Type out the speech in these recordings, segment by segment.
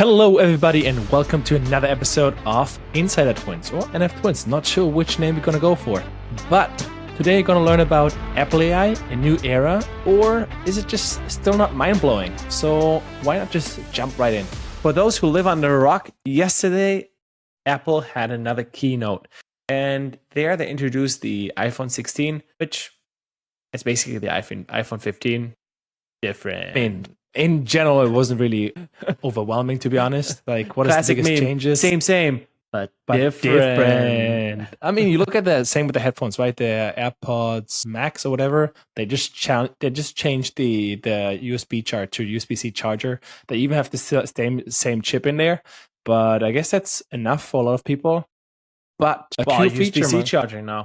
Hello, everybody, and welcome to another episode of Insider Twins, or NF Twins. Not sure which name we're going to go for, but today we're going to learn about Apple AI, a new era, or is it just still not mind-blowing? So why not just jump right in? For those who live under a rock, yesterday Apple had another keynote, and there they introduced the iPhone 16, which is basically the iPhone 15. Different. I mean, in general, it wasn't really overwhelming, to be honest. Like, what is the biggest changes? Same, but different. I mean, you look at the same with the headphones, right? The AirPods Max or whatever. They just changed the USB charger to USB-C charger. They even have the same chip in there. But I guess that's enough for a lot of people. But a cool feature, USB-C charging now.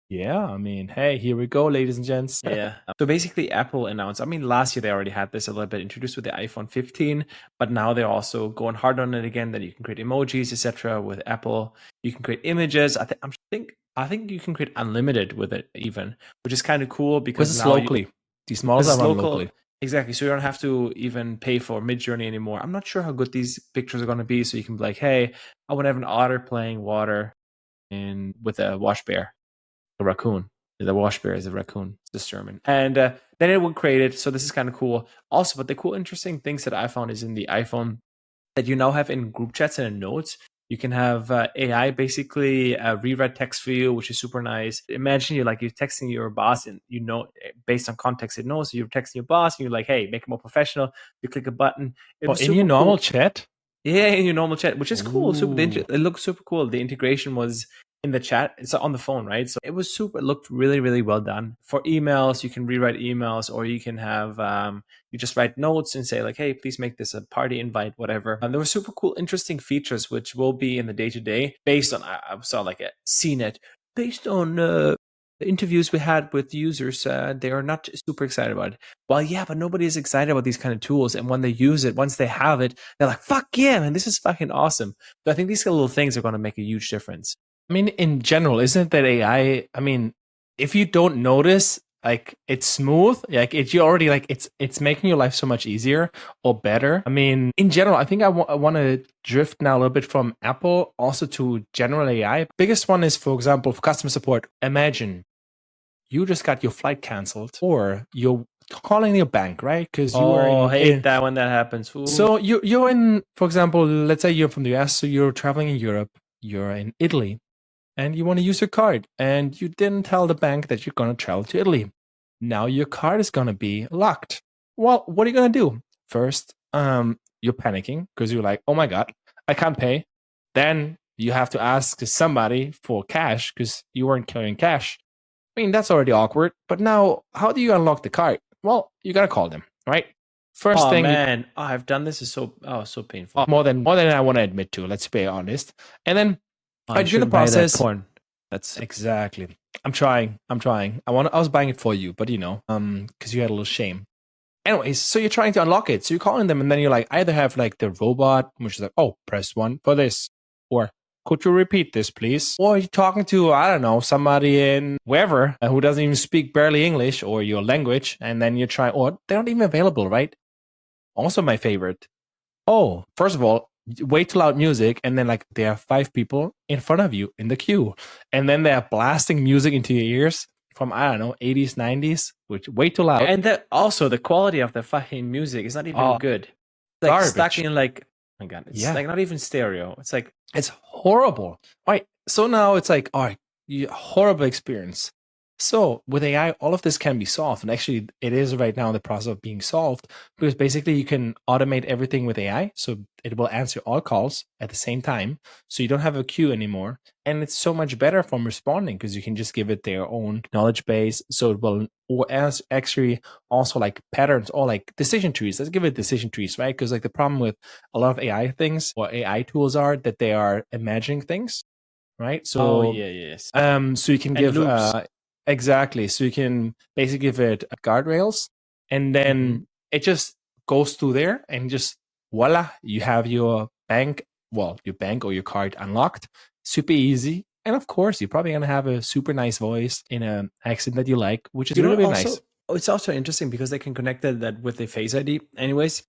Yeah, I mean, hey, here we go, ladies and gents. Yeah. So basically, Apple announced, I mean, last year they already had this a little bit introduced with the iPhone 15, but now they're also going hard on it again, that you can create emojis, etc. with Apple. You can create images. I think you can create unlimited with it even, which is kind of cool because it's locally. These models are run locally. Exactly. So you don't have to even pay for Midjourney anymore. I'm not sure how good these pictures are going to be. So you can be like, hey, I want to have an otter playing water with a wash bear. A raccoon. The wash bear is a raccoon. It's German. And then it would create it. So this is kind of cool. Also, but the cool, interesting things that I found is in the iPhone that you now have in group chats and in notes. You can have AI basically rewrite text for you, which is super nice. Imagine you're texting your boss, and you know, based on context, it knows. So you're texting your boss, and you're like, "Hey, make it more professional." You click a button. In your normal chat. Yeah, in your normal chat, which is cool. It looks super cool. The integration was in the chat. It's on the phone, right? So it looked really, really well done. For emails, you can rewrite emails, or you can have you just write notes and say like, hey, please make this a party invite, whatever. And there were super cool, interesting features which will be in the day-to-day based on, I saw like a CNET based on the interviews we had with users. They are not super excited about it. Well, yeah, but nobody is excited about these kind of tools. And when they use it, once they have it, they're like, fuck yeah, man, this is fucking awesome. So I think these little things are going to make a huge difference. I mean, in general, isn't that AI? I mean, if you don't notice, like it's smooth, like you already like it's making your life so much easier or better. I mean, in general, I think I want to drift now a little bit from Apple also to general AI. Biggest one is, for example, for customer support. Imagine you just got your flight canceled, or you're calling your bank, right? Because you are hate that when that happens. Ooh. So you're in, for example, let's say you're from the US, so you're traveling in Europe, you're in Italy, and you want to use your card, and you didn't tell the bank that you're going to travel to Italy. Now your card is going to be locked. Well, what are you going to do? First, you're panicking because you're like, oh my God, I can't pay. Then you have to ask somebody for cash because you weren't carrying cash. I mean, that's already awkward. But now, how do you unlock the card? Well, you got to call them, right? First thing, man, I've done this. Is so painful. More than I want to admit to. Let's be honest. And then during the process, porn. That's exactly. I'm trying. I was buying it for you, but because you had a little shame. Anyways, so you're trying to unlock it. So you're calling them, and then you're like, either have like the robot, which is like, oh, press 1 for this, or could you repeat this, please? Or you're talking to, I don't know, somebody in wherever who doesn't even speak barely English or your language, and then you're trying, or they're not even available, right? Also, my favorite. Oh, first of all, way too loud music, and then like there are 5 people in front of you in the queue, and then they're blasting music into your ears from, I don't know, 80s, 90s, which way too loud. And also the quality of the fucking music is not even good. Like garbage. Stuck in like, oh my God, it's like not even stereo. It's like, it's horrible. All right, so now it's like, all right, horrible experience. So with AI, all of this can be solved. And actually, it is right now in the process of being solved, because basically you can automate everything with AI. So it will answer all calls at the same time. So you don't have a queue anymore. And it's so much better from responding because you can just give it their own knowledge base. So it will, or actually also like patterns or like decision trees. Let's give it decision trees, right? Because like the problem with a lot of AI things or AI tools are that they are imagining things, right? So, yes. So you can give... Exactly. So you can basically give it guardrails, and then it just goes through there, and just voila, you have your bank or your card unlocked. Super easy. And of course, you're probably going to have a super nice voice in an accent that you like, which is really nice. It's also interesting because they can connect that with the Face ID anyways.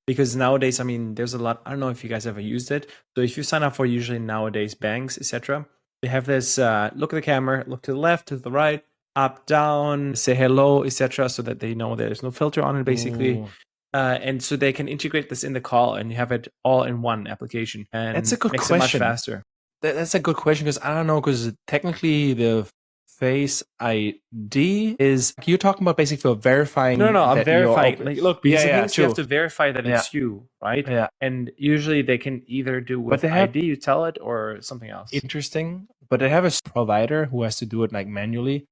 because nowadays, I mean, there's a lot. I don't know if you guys ever used it. So if you sign up for usually nowadays banks, etc., they have this look at the camera, look to the left, to the right, up, down, say hello, etc., so that they know there's no filter on it, basically. Ooh. And so they can integrate this in the call and you have it all in one application, and That's a good makes question. it much faster. That's a good question because I don't know, because technically the Face ID is you're talking about basically for verifying. No, I'm that verifying. you're- Like, look, because Yeah, the thing yeah, is you have true. to verify that Yeah. it's you, right? Yeah. And usually they can either do with they have- ID, you tell it, or something else. Interesting, but they have a provider who has to do it like manually.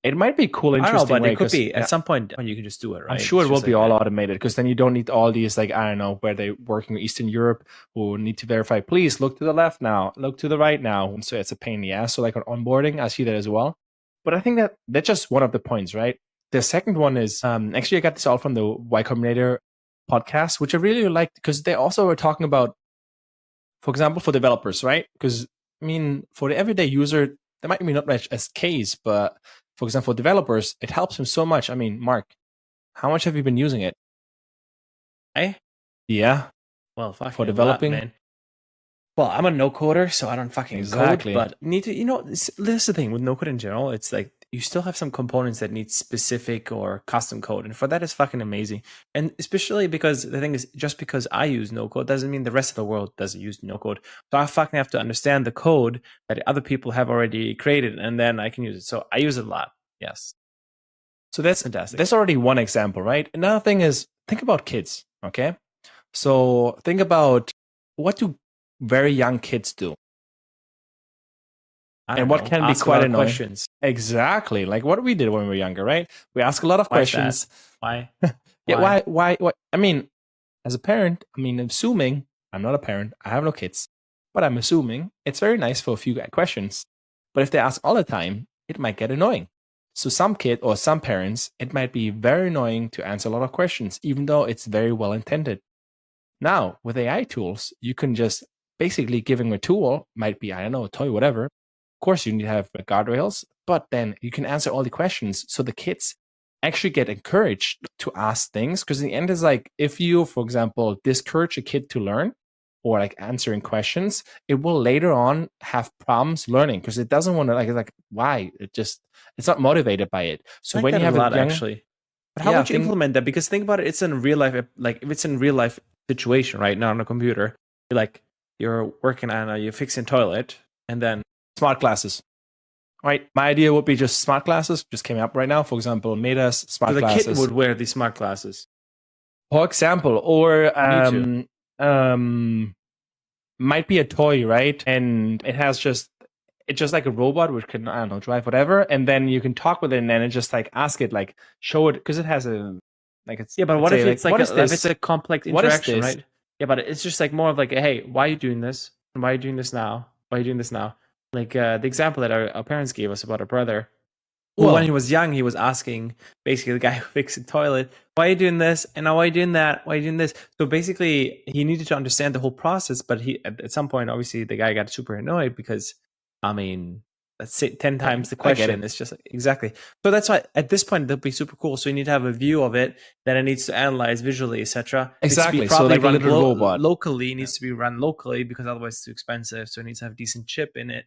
It might be cool, I don't know, interesting. but way, it could 'cause, be yeah, at some point when you can just do it, right? I'm sure it It's will just be like all that. automated because then you don't need all these like I don't know where they working in Eastern Europe who need to verify. Please look to the left now, look to the right now. So it's a pain in the ass. So like on onboarding, I see that as well. But I think that that's just one of the points, right? The second one is actually I got this all from the Y Combinator podcast, which I really liked because they also were talking about, for example, for developers, right? Because I mean, for the everyday user, there might be not much as case, but for example, for developers, it helps them so much. I mean, Mark, how much have you been using it? Yeah, Well, fucking for developing. man. Well, I'm a no coder, so I don't fucking Exactly. code. But need to, this is the thing with no code in general. It's like you still have some components that need specific or custom code, and for that is fucking amazing. And especially because the thing is, just because I use no code doesn't mean the rest of the world doesn't use no code. So I fucking have to understand the code that other people have already created, and then I can use it. So I use it a lot. Yes. So that's Fantastic. That's already one example, right? Another thing is think about kids. Okay, so think about what do very young kids do, I don't and what know. can be Ask a quite lot of annoying. questions. Exactly, like what we did when we were younger, right? We ask a lot of Why is that? questions. Why? Yeah, why? I mean, as a parent, I mean, assuming I'm not a parent, I have no kids, but I'm assuming it's very nice for a few questions. But if they ask all the time, it might get annoying. So some kid or some parents, it might be very annoying to answer a lot of questions, even though it's very well intended. Now, with AI tools, you can just basically giving a tool, might be, I don't know, a toy, whatever. Of course, you need to have guardrails, but then you can answer all the questions. So the kids actually get encouraged to ask things. Because in the end, it's like if you, for example, discourage a kid to learn or like answering questions, it will later on have problems learning because it doesn't want to like why? It's not motivated by it. So like when that you have a lot, a young, actually. But how Yeah, would you think- implement that? Because think about it, it's in real life. Like if it's in real life situation, right? Not on a computer. You're working on you're fixing toilet, and then smart glasses. Right. My idea would be just smart glasses. Just came up right now. For example, Meta's smart so the glasses. kid would wear these smart glasses. For example, or too. might be a toy, right? And it's just like a robot which can, I don't know, drive whatever, and then you can talk with it and then it just like ask it, like show it because it has a like it's Yeah, but what say, if it's like what is if this? it's a complex What is interaction, this? right? Yeah, but it's just like more of like, hey, why are you doing this? And why are you doing this now? Why are you doing this now? Like the example that our parents gave us about our brother. Who, Well- when he was young, he was asking basically the guy who fixed the toilet, why are you doing this? And now why are you doing that? Why are you doing this? So basically, he needed to understand the whole process. But he, at some point, obviously, the guy got super annoyed because, I mean, let's say 10 times the I get question. it. It's just exactly. So that's why at this point, that'll be super cool. So you need to have a view of it that it needs to analyze visually, etc. Exactly. So like a little robot. Locally, it needs to be run locally because otherwise it's too expensive. So it needs to have a decent chip in it.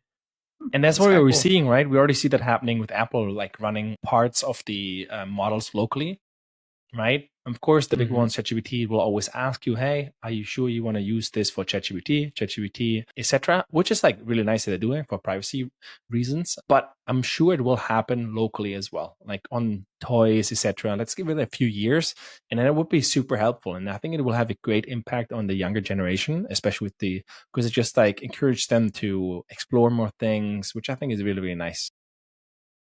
And that's That's what kinda we're cool. seeing, right? We already see that happening with Apple, like running parts of the models locally, right? Of course, the big Mhm. ones, ChatGPT, will always ask you, "Hey, are you sure you want to use this for ChatGPT, etc.?" Which is like really nice that they're doing for privacy reasons. But I'm sure it will happen locally as well, like on toys, etc. Let's give it a few years, and then it would be super helpful. And I think it will have a great impact on the younger generation, especially with because it just like encourage them to explore more things, which I think is really, really nice.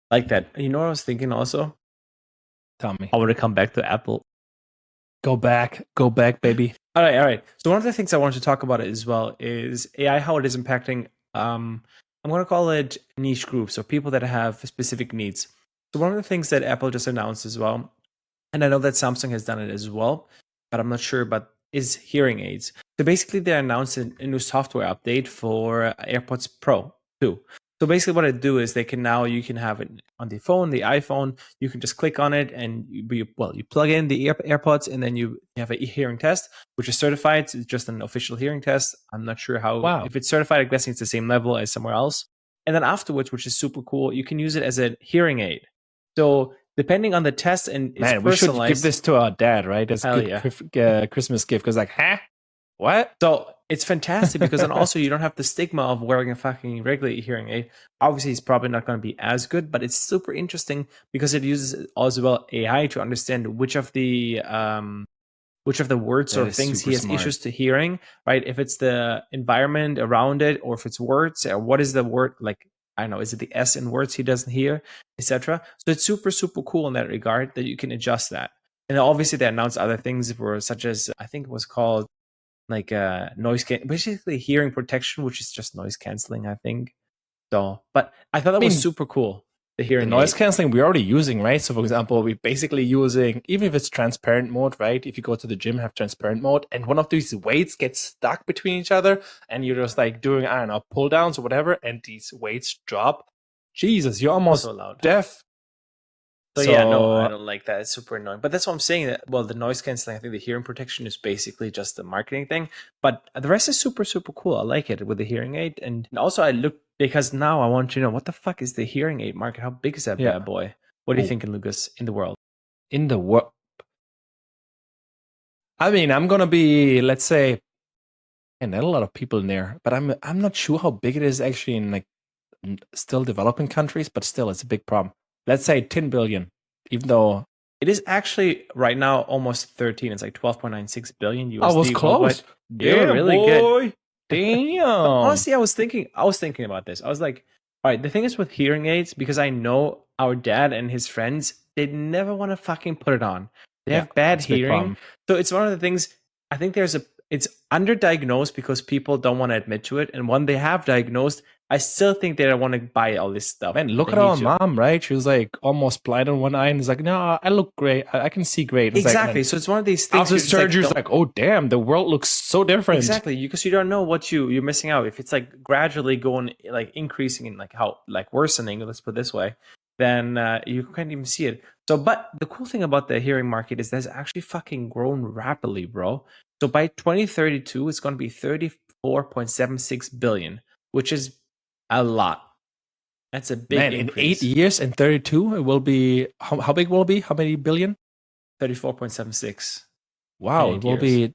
Like that. You know what I was thinking also? Tell me. I want to come back to Apple. Go back, baby. All right. So one of the things I wanted to talk about as well is AI, how it is impacting. I'm going to call it niche groups or people that have specific needs. So one of the things that Apple just announced as well, and I know that Samsung has done it as well, but I'm not sure. But is hearing aids. So basically, they announced a new software update for AirPods Pro 2. So basically, what I do is you can have it on the phone, the iPhone. You can just click on it, and you plug in the AirPods, and then you have a hearing test, which is certified. It's just an official hearing test. I'm not sure Wow. if it's certified. I'm guessing it's the same level as somewhere else. And then afterwards, which is super cool, you can use it as a hearing aid. So depending on the test, and it's Man, we should personalized. give this to our dad, right? As Hell a good Christmas gift. Because like, huh? What? So it's fantastic because then also you don't have the stigma of wearing a fucking regular hearing aid. Obviously, it's probably not going to be as good, but it's super interesting because it uses as well AI to understand which of the words That or is things he super has smart. issues to hearing, right? If it's the environment around it, or if it's words, or what is the word, like, I don't know, is it the S in words he doesn't hear, etc. So it's super, super cool in that regard that you can adjust that. And obviously they announced other things such as, I think it was called like basically hearing protection, which is just noise canceling, I think. So, but I thought that was super cool. The hearing noise aid. canceling we're already using, right? So for example, we're basically using, even if it's transparent mode, right? If you go to the gym, have transparent mode, and one of these weights gets stuck between each other, and you're just like doing, I don't know, pull downs or whatever, and these weights drop. Jesus, you're almost So loud. deaf. So yeah, no, I don't like that. It's super annoying. But that's what I'm saying. That, well, the noise canceling, I think the hearing protection is basically just the marketing thing. But the rest is super, super cool. I like it with the hearing aid. And also I look, because now I want to know, what the fuck is the hearing aid market? How big is that bad boy? What are you thinking, Lucas, in the world? In the world? I mean, I'm going to be, let's say, and not a lot of people in there, but I'm not sure how big it is actually in like still developing countries, but still it's a big problem. Let's say 10 billion, even though it is actually right now almost 13. It's like 12.96 billion USD. I was close. They were really good. Damn. Honestly, I was thinking about this. I was like, all right, the thing is with hearing aids, because I know our dad and his friends, they never want to fucking put it on. They have bad hearing. So it's one of the things, I think it's underdiagnosed because people don't want to admit to it. And when they have diagnosed, I still think they don't want to buy all this stuff. Man, look at our mom, right? She was like almost blind on one eye and is like, no, I look great. I can see great. It's exactly. Like, so it's one of these things. After surgery, it's like, oh, damn, the world looks so different. Exactly. Because you don't know what you're missing out. If it's like gradually going, like increasing and like how, like worsening, let's put it this way, then you can't even see it. So, but the cool thing about the hearing market is that's actually fucking grown rapidly, bro. So by 2032, it's going to be 34.76 billion, which is a lot. That's a big increase. In 8 years and 32, it will be, how big will it be? How many billion? 34.76. Wow, it will be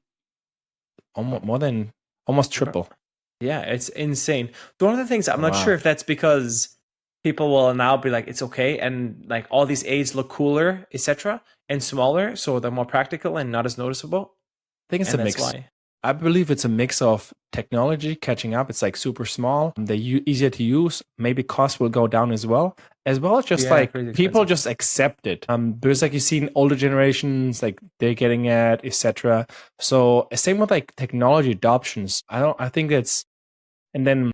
almost triple. Yeah, it's insane. So one of the things, I'm not sure if that's because people will now be like, it's okay, and like all these aids look cooler, etc., and smaller, so they're more practical and not as noticeable. I think it's a mix. I believe it's a mix of technology catching up. It's like super small. They're easier to use. Maybe cost will go down as well as just like people just accept it. Because like you see in older generations, like they're getting it, etc. So same with like technology adoptions. I think it's, and then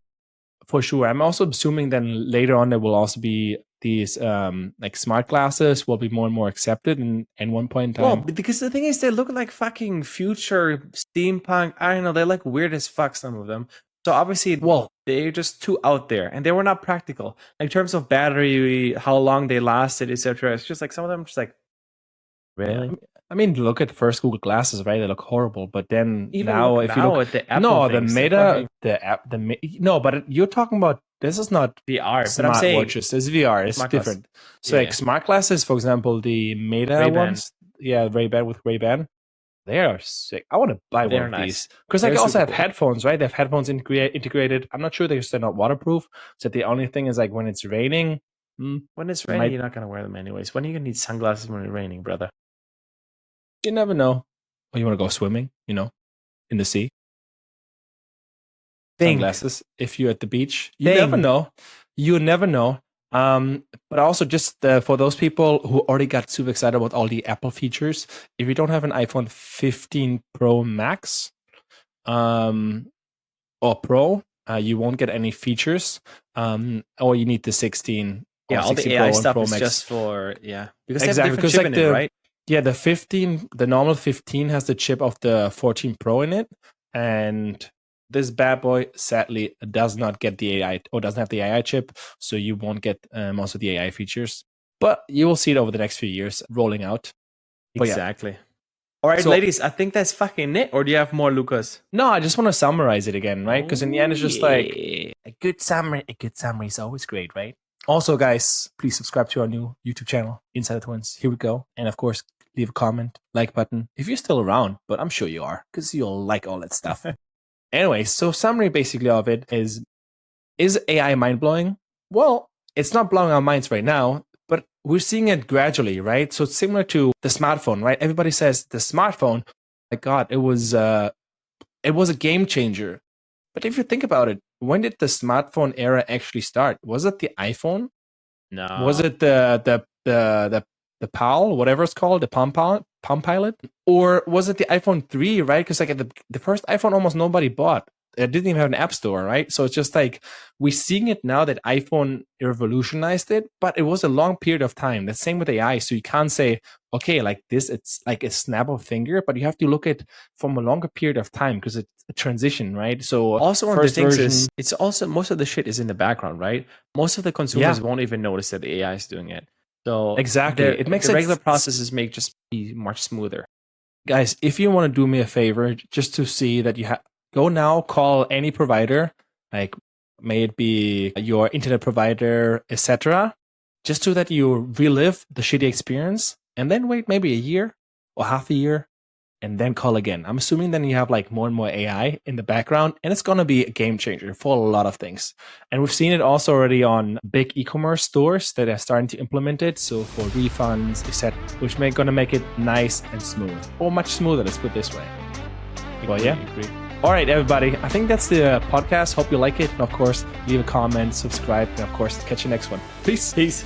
for sure, I'm also assuming then later on there will also be these like smart glasses will be more and more accepted in one point in time. Well, because the thing is, they look like fucking future steampunk. I don't know, they're like weird as fuck, some of them. So obviously, they're just too out there, and they were not practical. Like, in terms of battery, how long they lasted, etc. It's just like some of them, just like, really. I mean, look at the first Google Glasses, right? They look horrible, but then even now, if you look at the Apple things, but you're talking about, this is not VR, smart watches. It's VR. It's different. So like smart glasses, for example, the Meta Ray-Ban ones, Ray-Ban with Ray-Ban, they are sick. I want to buy one of these because like also have headphones, right? They have headphones integrated. I'm not sure they're not waterproof. So the only thing is like when it's raining. When it's raining, you're not gonna wear them anyways. When are you gonna need sunglasses when it's raining, brother? You never know. Or you want to go swimming, in the sea. Sunglasses. If you're at the beach, you never know. You never know. But also just for those people who already got super excited about all the Apple features, if you don't have an iPhone 15 Pro Max or Pro, you won't get any features. Or you need the 16. Yeah, all the AI stuff is just for because exactly, because like right? Yeah, the normal 15 has the chip of the 14 Pro in it, and This bad boy sadly does not get the AI or doesn't have the AI chip, so you won't get most of the AI features. But you will see it over the next few years rolling out. But yeah. Exactly. All right, So- ladies, I think that's fucking it. Or do you have more, Lucas? No, I just want to summarize it again, right? Because in the end, it's just like Yeah. a good summary is always great, right? Also, guys, please subscribe to our new YouTube channel, Insider Twins. Here we go. And of course, leave a comment, like button if you're still around, but I'm sure you are because you'll like all that stuff. Anyway, so summary basically of it is AI mind blowing? Well, it's not blowing our minds right now, but we're seeing it gradually, right? So it's similar to the smartphone, right? Everybody says the smartphone, my God, it was a game changer. But if you think about it, when did the smartphone era actually start? Was it the iPhone? No. Was it the PAL, whatever it's called, the Palm Pilot? Or was it the iPhone 3, right? Because like the first iPhone almost nobody bought. It didn't even have an app store, right? So it's just like we're seeing it now that iPhone revolutionized it, but it was a long period of time. The same with AI. So you can't say, okay, like this, it's like a snap of a finger, but you have to look at from a longer period of time because it's a transition, right? So Also, one of the first things version, is it's also most of the shit is in the background, right? Most of the consumers won't even notice that the AI is doing it. So Exactly. It It makes the it- regular processes make just be much smoother. guys, if you want to do me a favor, just to see that you have, go now, call any provider, like may it be your internet provider, etc., just so that you relive the shitty experience, and then wait maybe a year or half a year, and then call again. I'm assuming then you have like more and more AI in the background, and it's gonna be a game changer for a lot of things. And we've seen it also already on big e-commerce stores that are starting to implement it. So for refunds, etc., which gonna make it nice and smooth, or much smoother. Let's put it this way. Well, yeah. Agree. All right, everybody. I think that's the podcast. Hope you like it. And of course, leave a comment, subscribe, and of course, catch you next one. Peace. Peace.